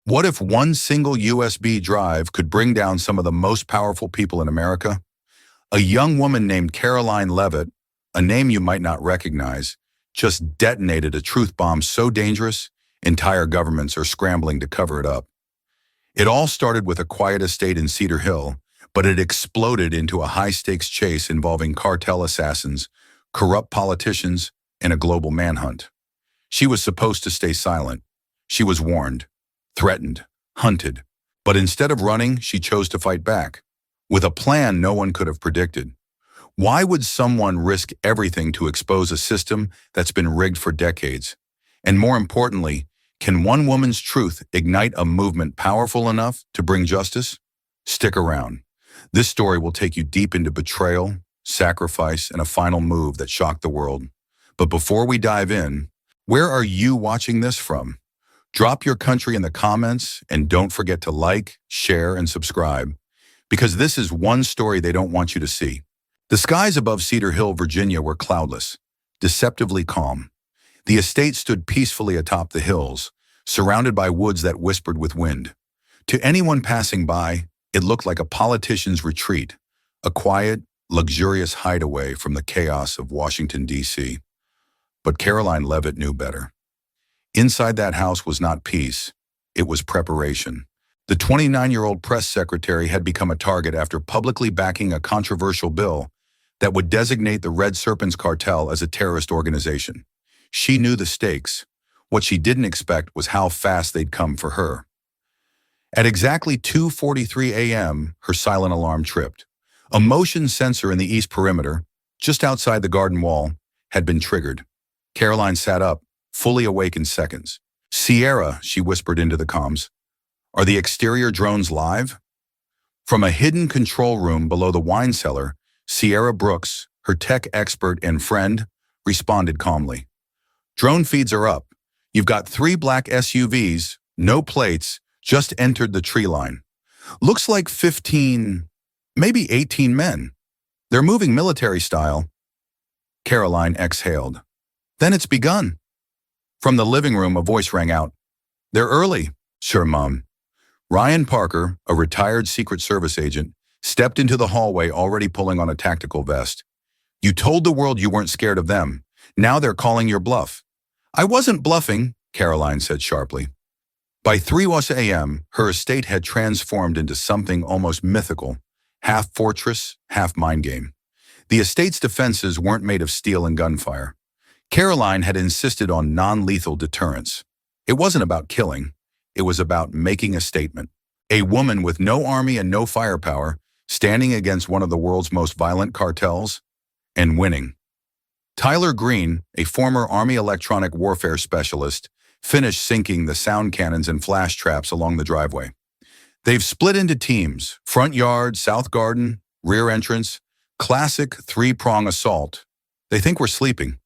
What if one single USB drive could bring down some of the most powerful people in America? A young woman named Karoline Leavitt, a name you might not recognize, just detonated a truth bomb so dangerous, entire governments are scrambling to cover it up. It all started with a quiet estate in Cedar Hill, but it exploded into a high-stakes chase involving cartel assassins, corrupt politicians, and a global manhunt. She was supposed to stay silent. She was warned, threatened, hunted. But instead of running, she chose to fight back, with a plan no one could have predicted. Why would someone risk everything to expose a system that's been rigged for decades? And more importantly, can one woman's truth ignite a movement powerful enough to bring justice? Stick around. This story will take you deep into betrayal, sacrifice, and a final move that shocked the world. But before we dive in, where are you watching this from? Drop your country in the comments and don't forget to like, share, and subscribe, because this is one story they don't want you to see. The skies above Cedar Hill, Virginia were cloudless, deceptively calm. The estate stood peacefully atop the hills, surrounded by woods that whispered with wind. To anyone passing by, it looked like a politician's retreat, a quiet, luxurious hideaway from the chaos of Washington, D.C. But Karoline Leavitt knew better. Inside that house was not peace, it was preparation. The 29-year-old press secretary had become a target after publicly backing a controversial bill that would designate the Red Serpents Cartel as a terrorist organization. She knew the stakes. What she didn't expect was how fast they'd come for her. At exactly 2:43 a.m., her silent alarm tripped. A motion sensor in the east perimeter, just outside the garden wall, had been triggered. Karoline sat up, fully awake in seconds. "Sierra," she whispered into the comms, "are the exterior drones live?" From a hidden control room below the wine cellar, Sierra Brooks, her tech expert and friend, responded calmly. "Drone feeds are up. You've got 3 black SUVs, no plates, just entered the tree line. Looks like 15, maybe 18 men. They're moving military style." Karoline exhaled. "Then it's begun." From the living room, a voice rang out. "They're early, sure, Mom." Ryan Parker, a retired Secret Service agent, stepped into the hallway already pulling on a tactical vest. "You told the world you weren't scared of them. Now they're calling your bluff." "I wasn't bluffing," Karoline said sharply. By 3 a.m., her estate had transformed into something almost mythical, half fortress, half mind game. The estate's defenses weren't made of steel and gunfire. Karoline had insisted on non-lethal deterrence. It wasn't about killing. It was about making a statement. A woman with no army and no firepower, standing against one of the world's most violent cartels, and winning. Tyler Green, a former Army electronic warfare specialist, finished sinking the sound cannons and flash traps along the driveway. They've split into teams: front yard, south garden, rear entrance, classic 3-prong assault. They think we're sleeping.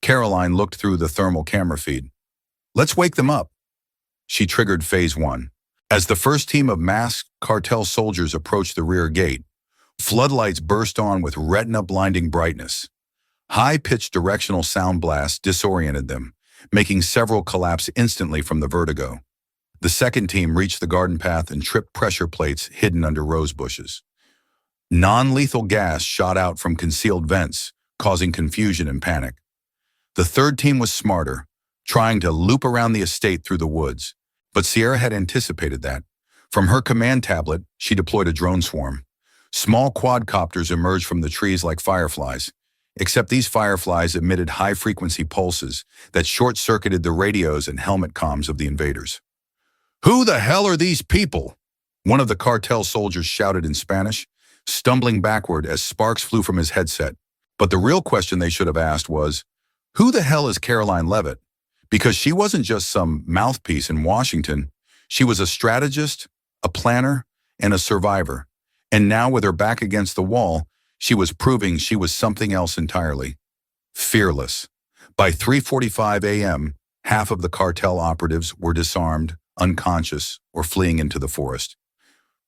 Karoline looked through the thermal camera feed. "Let's wake them up." She triggered phase 1. As the first team of masked cartel soldiers approached the rear gate, floodlights burst on with retina-blinding brightness. High-pitched directional sound blasts disoriented them, making several collapse instantly from the vertigo. The second team reached the garden path and tripped pressure plates hidden under rose bushes. Non-lethal gas shot out from concealed vents, causing confusion and panic. The third team was smarter, trying to loop around the estate through the woods. But Sierra had anticipated that. From her command tablet, she deployed a drone swarm. Small quadcopters emerged from the trees like fireflies, except these fireflies emitted high-frequency pulses that short-circuited the radios and helmet comms of the invaders. "Who the hell are these people?" one of the cartel soldiers shouted in Spanish, stumbling backward as sparks flew from his headset. But the real question they should have asked was, who the hell is Karoline Leavitt? Because she wasn't just some mouthpiece in Washington. She was a strategist, a planner, and a survivor. And now, with her back against the wall, she was proving she was something else entirely. Fearless. By 3:45 a.m., half of the cartel operatives were disarmed, unconscious, or fleeing into the forest.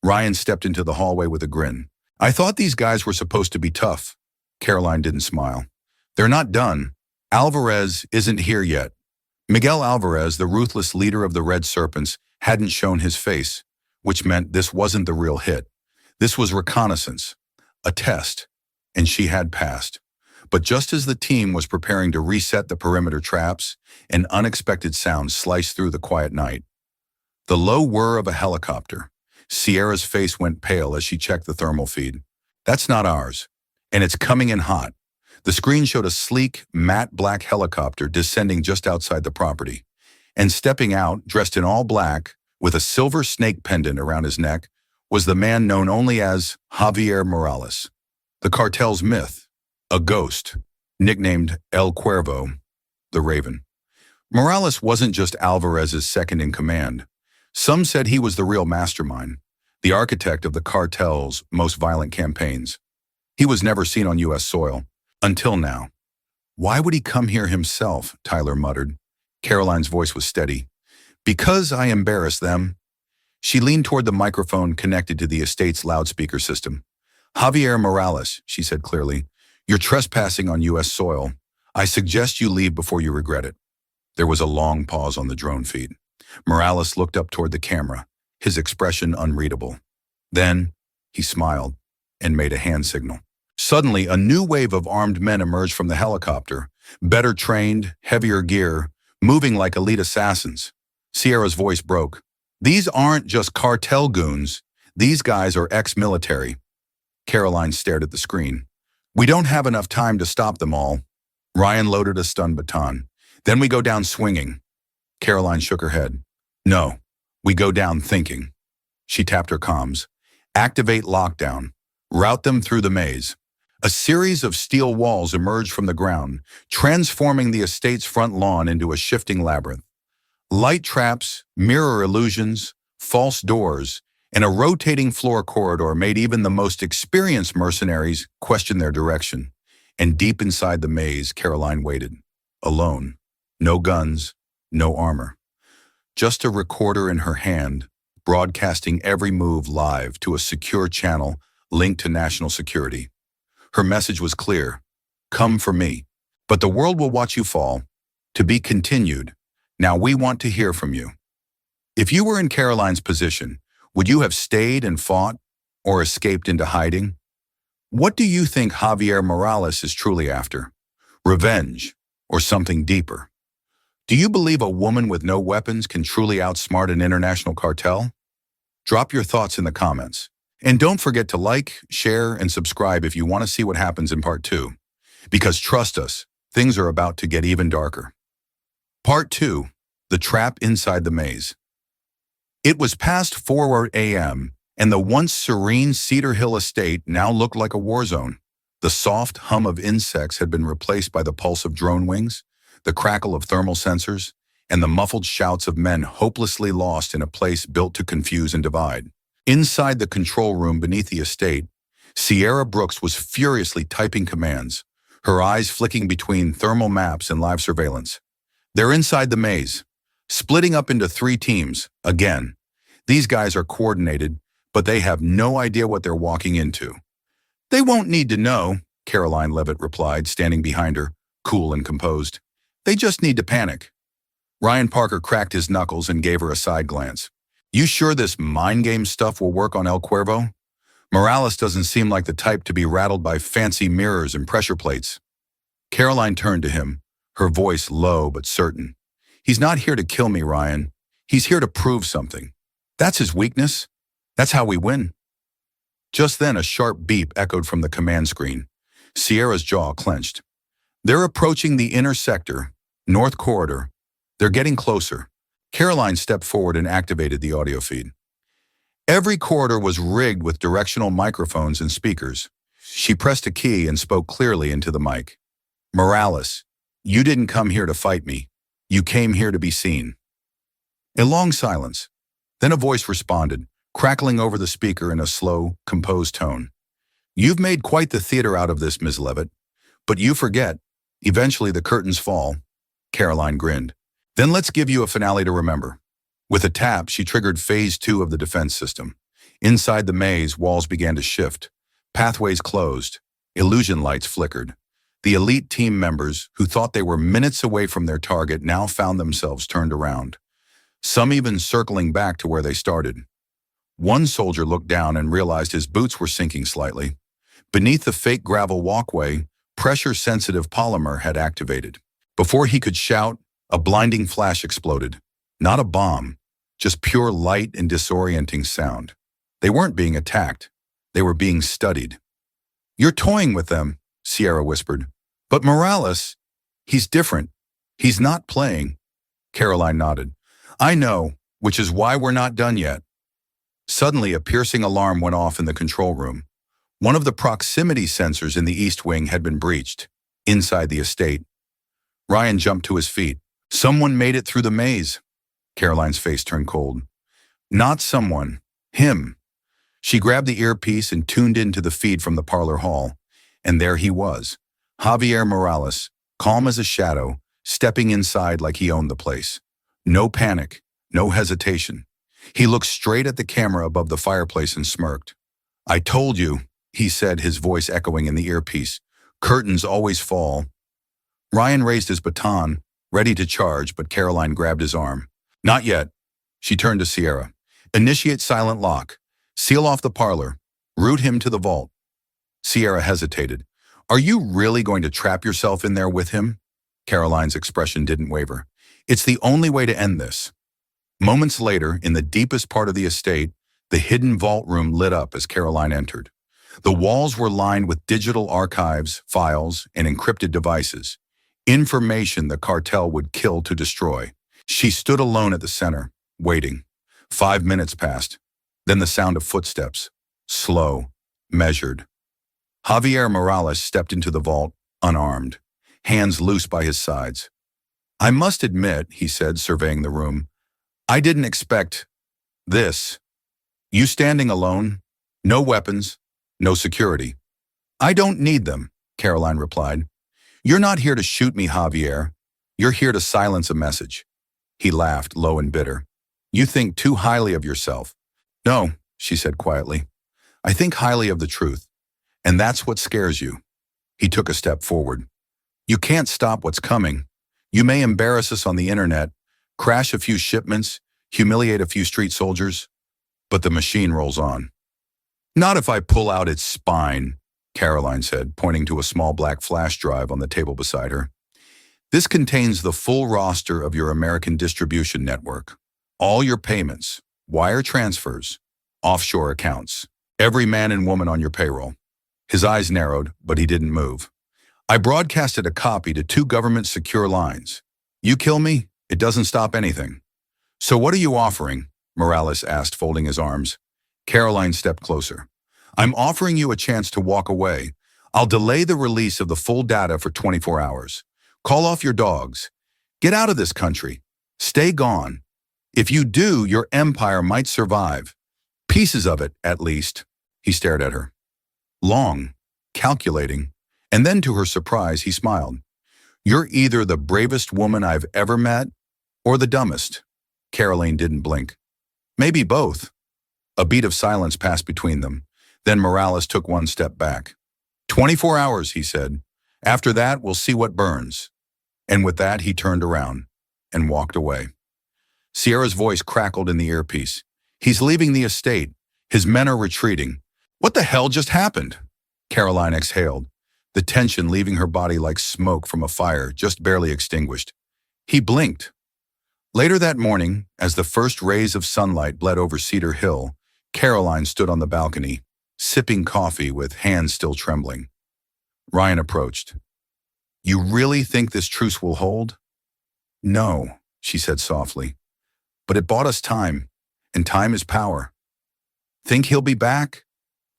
Ryan stepped into the hallway with a grin. "I thought these guys were supposed to be tough." Karoline didn't smile. "They're not done. Alvarez isn't here yet." Miguel Alvarez, the ruthless leader of the Red Serpents, hadn't shown his face, which meant this wasn't the real hit. This was reconnaissance, a test, and she had passed. But just as the team was preparing to reset the perimeter traps, an unexpected sound sliced through the quiet night. The low whir of a helicopter. Sierra's face went pale as she checked the thermal feed. That's not ours, and it's coming in hot. The screen showed a sleek, matte black helicopter descending just outside the property. And stepping out, dressed in all black, with a silver snake pendant around his neck, was the man known only as Javier Morales, the cartel's myth, a ghost, nicknamed El Cuervo, the Raven. Morales wasn't just Alvarez's second-in-command. Some said he was the real mastermind, the architect of the cartel's most violent campaigns. He was never seen on U.S. soil, until now. Why would he come here himself? Tyler muttered. Karoline's voice was steady. Because I embarrass them. She leaned toward the microphone connected to the estate's loudspeaker system. Javier Morales, she said clearly, you're trespassing on U.S. soil. I suggest you leave before you regret it. There was a long pause on the drone feed. Morales looked up toward the camera, his expression unreadable. Then, he smiled and made a hand signal. Suddenly, a new wave of armed men emerged from the helicopter, better trained, heavier gear, moving like elite assassins. Sierra's voice broke. These aren't just cartel goons. These guys are ex-military. Karoline stared at the screen. We don't have enough time to stop them all. Ryan loaded a stun baton. Then we go down swinging. Karoline shook her head. No, we go down thinking. She tapped her comms. Activate lockdown. Route them through the maze. A series of steel walls emerged from the ground, transforming the estate's front lawn into a shifting labyrinth. Light traps, mirror illusions, false doors, and a rotating floor corridor made even the most experienced mercenaries question their direction. And deep inside the maze, Karoline waited. Alone. No guns, no armor. Just a recorder in her hand, broadcasting every move live to a secure channel linked to national security. Her message was clear. Come for me. But the world will watch you fall. To be continued. Now we want to hear from you. If you were in Karoline's position, would you have stayed and fought or escaped into hiding? What do you think Javier Morales is truly after? Revenge or something deeper? Do you believe a woman with no weapons can truly outsmart an international cartel? Drop your thoughts in the comments. And don't forget to like, share, and subscribe if you want to see what happens in part 2. Because trust us, things are about to get even darker. Part 2. The Trap Inside the Maze. It was past 4 a.m., and the once serene Cedar Hill estate now looked like a war zone. The soft hum of insects had been replaced by the pulse of drone wings, the crackle of thermal sensors, and the muffled shouts of men hopelessly lost in a place built to confuse and divide. Inside the control room beneath the estate, Sierra Brooks was furiously typing commands, her eyes flicking between thermal maps and live surveillance. They're inside the maze, splitting up into 3 teams, again. These guys are coordinated, but they have no idea what they're walking into. They won't need to know, Karoline Leavitt replied, standing behind her, cool and composed. They just need to panic. Ryan Parker cracked his knuckles and gave her a side glance. You sure this mind game stuff will work on El Cuervo? Morales doesn't seem like the type to be rattled by fancy mirrors and pressure plates. Karoline turned to him, her voice low but certain. He's not here to kill me, Ryan. He's here to prove something. That's his weakness. That's how we win. Just then, a sharp beep echoed from the command screen. Sierra's jaw clenched. They're approaching the inner sector, North Corridor. They're getting closer. Karoline stepped forward and activated the audio feed. Every corridor was rigged with directional microphones and speakers. She pressed a key and spoke clearly into the mic. Morales, you didn't come here to fight me. You came here to be seen. A long silence. Then a voice responded, crackling over the speaker in a slow, composed tone. You've made quite the theater out of this, Ms. Leavitt. But you forget, eventually the curtains fall. Karoline grinned. Then let's give you a finale to remember. With a tap, she triggered Phase 2 of the defense system. Inside the maze, walls began to shift. Pathways closed. Illusion lights flickered. The elite team members, who thought they were minutes away from their target, now found themselves turned around. some even circling back to where they started. One soldier looked down and realized his boots were sinking slightly. Beneath the fake gravel walkway, pressure-sensitive polymer had activated. Before he could shout, a blinding flash exploded. Not a bomb, just pure light and disorienting sound. They weren't being attacked. They were being studied. "You're toying with them," Sierra whispered. "But Morales, he's different. He's not playing." Karoline nodded. "I know, which is why we're not done yet." Suddenly, a piercing alarm went off in the control room. One of the proximity sensors in the East Wing had been breached, inside the estate. Ryan jumped to his feet. "Someone made it through the maze." Caroline's face turned cold. "Not someone. Him." She grabbed the earpiece and tuned into the feed from the parlor hall. And there he was, Javier Morales, calm as a shadow, stepping inside like he owned the place. No panic, no hesitation. He looked straight at the camera above the fireplace and smirked. "I told you," he said, his voice echoing in the earpiece. "Curtains always fall." Ryan raised his baton, ready to charge, but Karoline grabbed his arm. "Not yet." She turned to Sierra. "Initiate silent lock. Seal off the parlor. Route him to the vault." Sierra hesitated. "Are you really going to trap yourself in there with him?" Karoline's expression didn't waver. "It's the only way to end this." Moments later, in the deepest part of the estate, the hidden vault room lit up as Karoline entered. The walls were lined with digital archives, files, and encrypted devices. Information the cartel would kill to destroy. She stood alone at the center, waiting. 5 minutes passed. Then the sound of footsteps. Slow, measured. Javier Morales stepped into the vault, unarmed, hands loose by his sides. "I must admit," he said, surveying the room, "I didn't expect this. You standing alone, no weapons, no security." "I don't need them," Karoline replied. "You're not here to shoot me, Javier. You're here to silence a message." He laughed, low and bitter. "You think too highly of yourself." "No," she said quietly. "I think highly of the truth. And that's what scares you." He took a step forward. "You can't stop what's coming. You may embarrass us on the internet, crash a few shipments, humiliate a few street soldiers, but the machine rolls on." "Not if I pull out its spine," Karoline said, pointing to a small black flash drive on the table beside her. "This contains the full roster of your American distribution network. All your payments, wire transfers, offshore accounts, every man and woman on your payroll." His eyes narrowed, but he didn't move. "I broadcasted a copy to 2 government secure lines. You kill me, it doesn't stop anything." "So what are you offering?" Morales asked, folding his arms. Karoline stepped closer. "I'm offering you a chance to walk away. I'll delay the release of the full data for 24 hours. Call off your dogs. Get out of this country. Stay gone. If you do, your empire might survive. Pieces of it, at least." He stared at her. Long, calculating, and then to her surprise, he smiled. "You're either the bravest woman I've ever met, or the dumbest." Karoline didn't blink. "Maybe both." A beat of silence passed between them. Then Morales took one step back. 24 hours, he said. "After that, we'll see what burns." And with that, he turned around and walked away. Sierra's voice crackled in the earpiece. "He's leaving the estate. His men are retreating." "What the hell just happened?" Karoline exhaled, the tension leaving her body like smoke from a fire just barely extinguished. He blinked. Later that morning, as the first rays of sunlight bled over Cedar Hill, Karoline stood on the balcony, sipping coffee with hands still trembling. Ryan approached. "You really think this truce will hold?" "No," she said softly. "But it bought us time, and time is power." "Think he'll be back?"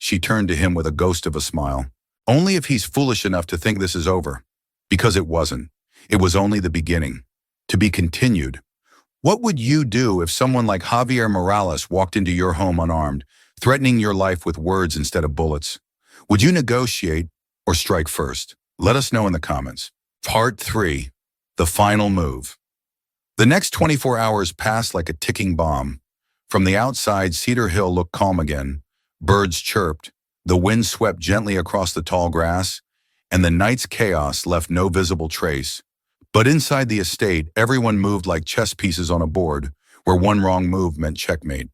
She turned to him with a ghost of a smile. "Only if he's foolish enough to think this is over." Because it wasn't. It was only the beginning. To be continued. What would you do if someone like Javier Morales walked into your home unarmed, threatening your life with words instead of bullets? Would you negotiate or strike first? Let us know in the comments. Part 3. The final move. The next 24 hours passed like a ticking bomb. From the outside, Cedar Hill looked calm again. Birds chirped, the wind swept gently across the tall grass, and the night's chaos left no visible trace. But inside the estate, everyone moved like chess pieces on a board, where one wrong move meant checkmate.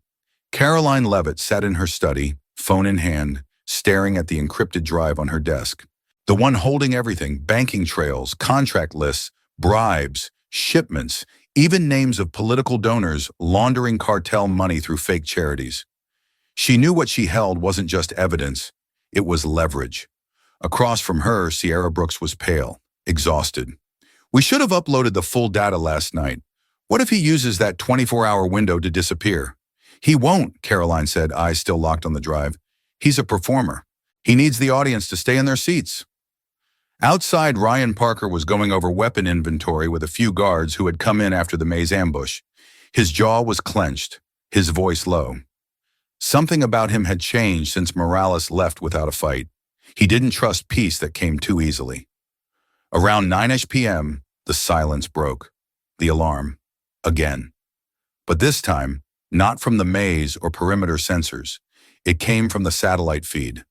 Karoline Leavitt sat in her study, phone in hand, staring at the encrypted drive on her desk. The one holding everything: banking trails, contract lists, bribes, shipments, even names of political donors laundering cartel money through fake charities. She knew what she held wasn't just evidence, it was leverage. Across from her, Sierra Brooks was pale, exhausted. "We should have uploaded the full data last night. What if he uses that 24-hour window to disappear?" "He won't," Karoline said, eyes still locked on the drive. "He's a performer. He needs the audience to stay in their seats." Outside, Ryan Parker was going over weapon inventory with a few guards who had come in after the Mays ambush. His jaw was clenched, his voice low. Something about him had changed since Morales left without a fight. He didn't trust peace that came too easily. Around 9-ish p.m., the silence broke. The alarm. Again. But this time, not from the Mays or perimeter sensors. It came from the satellite feed.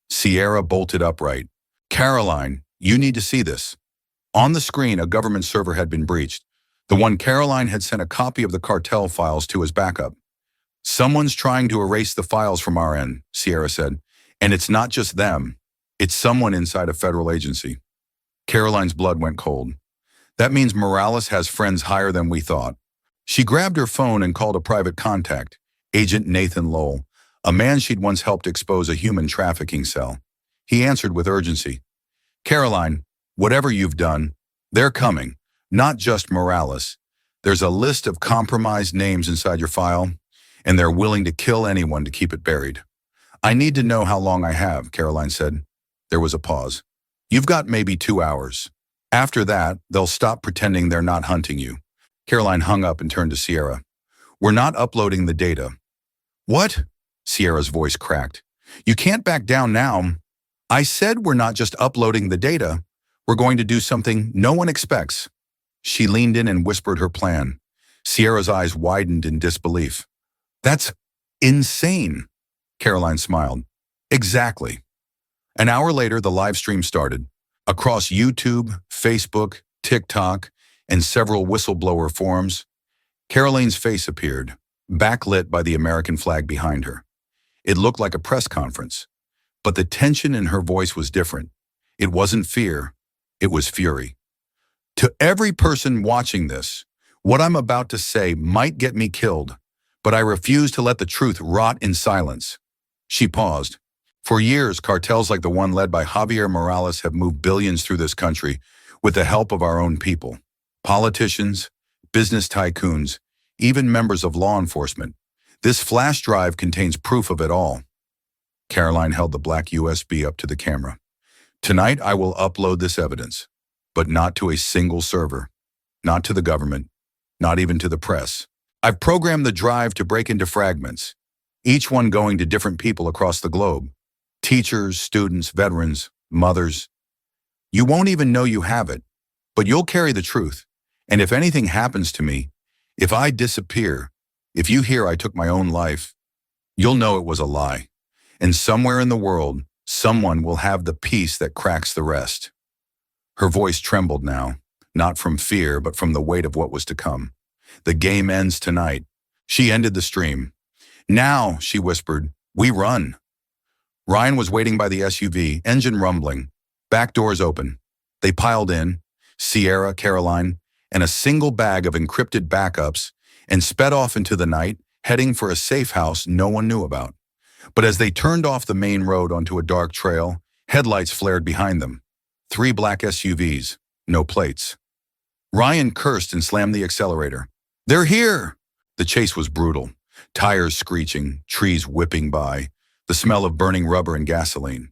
Sierra bolted upright. "Karoline, you need to see this." On the screen, a government server had been breached. The one Karoline had sent a copy of the cartel files to as backup. "Someone's trying to erase the files from our end," Sierra said. "And it's not just them. It's someone inside a federal agency." Karoline's blood went cold. "That means Morales has friends higher than we thought." She grabbed her phone and called a private contact, Agent Nathan Lowell, a man she'd once helped expose a human trafficking cell. He answered with urgency. "Karoline, whatever you've done, they're coming. Not just Morales. There's a list of compromised names inside your file, and they're willing to kill anyone to keep it buried." "I need to know how long I have," Karoline said. There was a pause. "You've got maybe 2 hours. After that, they'll stop pretending they're not hunting you." Karoline hung up and turned to Sierra. "We're not uploading the data." "What?" Sierra's voice cracked. "You can't back down now." "I said we're not just uploading the data. We're going to do something no one expects." She leaned in and whispered her plan. Sierra's eyes widened in disbelief. "That's insane." Karoline smiled. "Exactly." An hour later, the live stream started. Across YouTube, Facebook, TikTok, and several whistleblower forums, Karoline's face appeared, backlit by the American flag behind her. It looked like a press conference, but the tension in her voice was different. It wasn't fear, it was fury. "To every person watching this, what I'm about to say might get me killed, but I refuse to let the truth rot in silence." She paused. "For years, cartels like the one led by Javier Morales have moved billions through this country with the help of our own people. Politicians, business tycoons, even members of law enforcement. This flash drive contains proof of it all." Karoline held the black USB up to the camera. "Tonight I will upload this evidence, but not to a single server, not to the government, not even to the press. I've programmed the drive to break into fragments, each one going to different people across the globe. Teachers, students, veterans, mothers. You won't even know you have it, but you'll carry the truth. And if anything happens to me, if I disappear, if you hear I took my own life, you'll know it was a lie. And somewhere in the world, someone will have the piece that cracks the rest." Her voice trembled now, not from fear, but from the weight of what was to come. "The game ends tonight." She ended the stream. "Now," she whispered, "we run." Ryan was waiting by the SUV, engine rumbling, back doors open. They piled in, Sierra, Karoline, and a single bag of encrypted backups, and sped off into the night, heading for a safe house no one knew about. But as they turned off the main road onto a dark trail, headlights flared behind them. 3 black SUVs, no plates. Ryan cursed and slammed the accelerator. "They're here!" The chase was brutal. Tires screeching, trees whipping by, the smell of burning rubber and gasoline.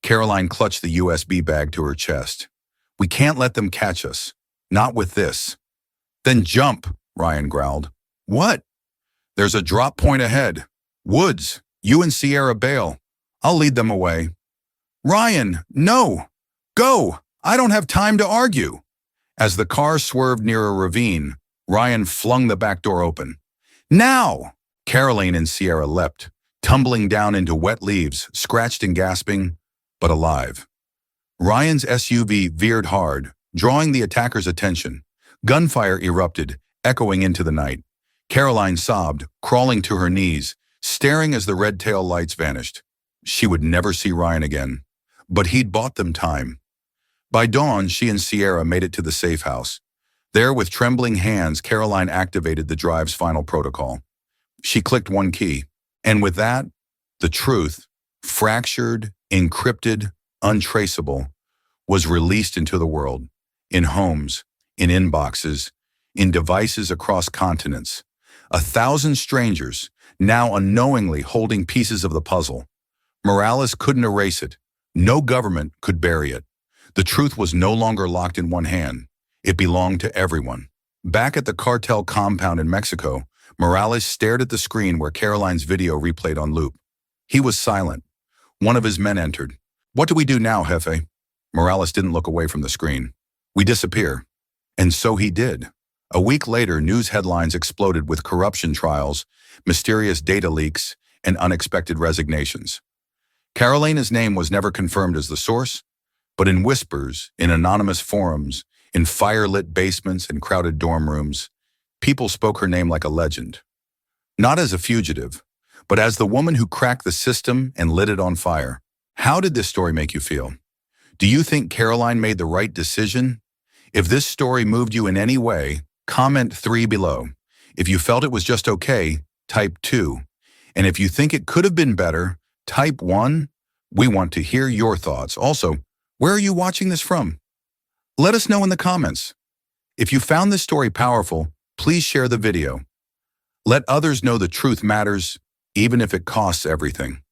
Karoline clutched the USB bag to her chest. "We can't let them catch us. Not with this." "Then jump," Ryan growled. "What?" "There's a drop point ahead. Woods, you and Sierra bail. I'll lead them away." "Ryan, no! Go! I don't have time to argue." As the car swerved near a ravine, Ryan flung the back door open. "Now!" Karoline and Sierra leapt, tumbling down into wet leaves, scratched and gasping, but alive. Ryan's SUV veered hard, drawing the attackers' attention. Gunfire erupted, echoing into the night. Caroline sobbed, crawling to her knees, staring as the red tail lights vanished. She would never see Ryan again, but he'd bought them time. By dawn, she and Sierra made it to the safe house. There, with trembling hands, Caroline activated the drive's final protocol. She clicked one key, and with that, the truth, fractured, encrypted, untraceable, was released into the world, in homes, in inboxes, in devices across continents. 1,000 strangers, now unknowingly holding pieces of the puzzle. Morales couldn't erase it. No government could bury it. The truth was no longer locked in one hand. It belonged to everyone. Back at the Cartel compound in Mexico, Morales stared at the screen where Caroline's video replayed on loop. He was silent. One of his men entered. "What do we do now, Jefe?" Morales didn't look away from the screen. "We disappear." And so he did. A week later, news headlines exploded with corruption trials, mysterious data leaks, and unexpected resignations. Carolina's name was never confirmed as the source, but in whispers, in anonymous forums, in fire-lit basements and crowded dorm rooms, people spoke her name like a legend. Not as a fugitive, but as the woman who cracked the system and lit it on fire. How did this story make you feel? Do you think Caroline made the right decision? If this story moved you in any way, comment 3 below. If you felt it was just okay, type 2. And if you think it could have been better, type 1. We want to hear your thoughts. Also, where are you watching this from? Let us know in the comments. If you found this story powerful, please share the video. Let others know the truth matters, even if it costs everything.